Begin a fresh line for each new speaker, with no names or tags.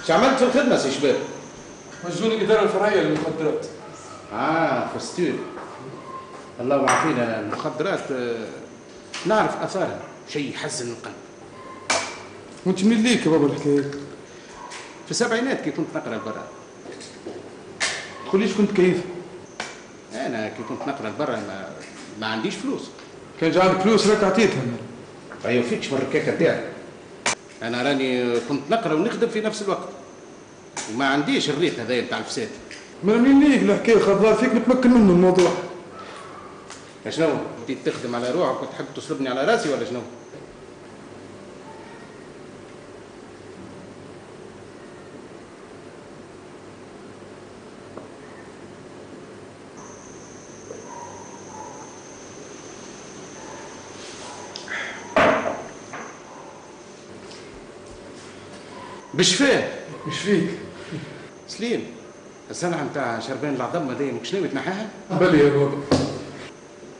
اش عملت في الخدمه سي شباب؟
مسجون الاداره الفرعيه للمخدرات.
فستور. الله يعافينا. المخدرات نعرف اثارها، شيء يحزن القلب.
وانت منين ليك يا بابا الحكايه؟
في السبعينات كي كنت نقرا لبرا.
تقوليش كنت كيف؟
انا كي كنت نقرا لبرا ما عنديش فلوس.
كان جا عندك فلوس راك عطيتها.
ما يوفيكش من الركاكه نتاعك. انا راني كنت نقرا ونخدم في نفس الوقت، وما عنديش الريق هذايا نتاع الفساد.
ما منين ليك الحكايه خاطر فيك نتمكن منه الموضوع.
شنو؟ انت تخدم على روحك وتحب تصلبني على راسي ولا شنو؟ بشفاه.
مش فيك.
سليم، الزنعه نتاع شربان العظم هذايا ماكش ناوي تنحاها؟
بلي يا بابا.